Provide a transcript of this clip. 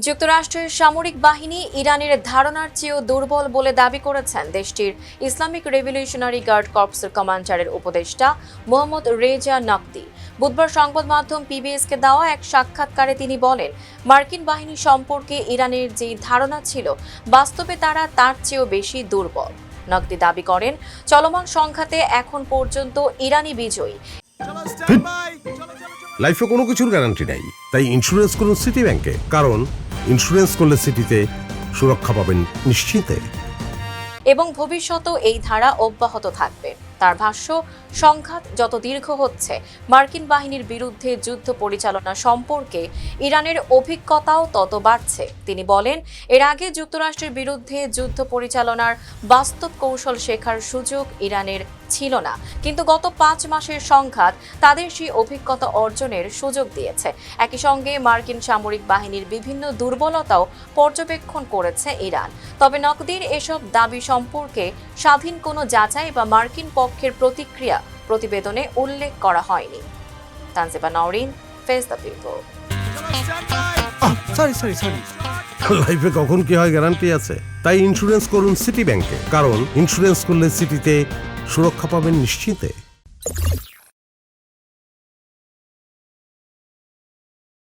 যুক্তরাষ্ট্রের সামরিক বাহিনী ইরানের ধারণার চেয়েও দুর্বল বলে দাবি করেছেন দেশটির ইসলামিক রেভলিউশনারি গার্ড কর্পসের কমান্ডারের উপদেষ্টা মোহাম্মদ রেজা নকদি। বুধবার সংবাদ মাধ্যম পিবিএসকে দেওয়া এক সাক্ষাৎকারে তিনি বলেন, মার্কিন বাহিনী সম্পর্কে ইরানের যে ধারণা ছিল বাস্তবে তারা তার চেয়েও বেশি দুর্বল। নকদি দাবি করেন, চলমান সংঘাতে এখন পর্যন্ত ইরানি বিজয়ী। লাইফে কোনো কিছুর গ্যারান্টি নাই, তাই ইন্স্যুরেন্স করুন সিটি ব্যাংকে, কারণ ইন্স্যুরেন্স করলে সিটিতে সুরক্ষা পাবেন নিশ্চিন্তে। এবং ভবিষ্যতেও এই ধারা অব্যাহত থাকবে। তার ভাষ্য, সংঘাত যত দীর্ঘ হচ্ছে, মার্কিন বাহিনীর বিরুদ্ধে যুদ্ধ পরিচালনা সম্পর্কে ইরানের অভিজ্ঞতাও তত বাড়ছে। তিনি বলেন, এর আগে যুক্তরাষ্ট্রের বিরুদ্ধে যুদ্ধ পরিচালনার বাস্তব কৌশল শেখার সুযোগ ইরানের ছিল না, কিন্তু গত 5 মাসের সংঘাত তাদের সেই অভিজ্ঞতা অর্জনের সুযোগ দিয়েছে। একই সঙ্গে মার্কিন সামরিক বাহিনীর বিভিন্ন দুর্বলতাও পর্যবেক্ষণ করেছে ইরান। তবে নকদির এসব দাবি সম্পর্কে স্বাধীন কোনো যাচাই বা মার্কিন পক্ষের প্রতিক্রিয়া প্রতিবেদনে উল্লেখ করা হয়নি। Tanjiba Nowrin, face the people. লাইফে কখন কি হয় গ্যারান্টি আছে, তাই ইন্স্যুরেন্স করুন সিটি ব্যাংকে, কারণ ইন্স্যুরেন্স করলে সিটিতে সুরক্ষা পাবেন নিশ্চিন্তে।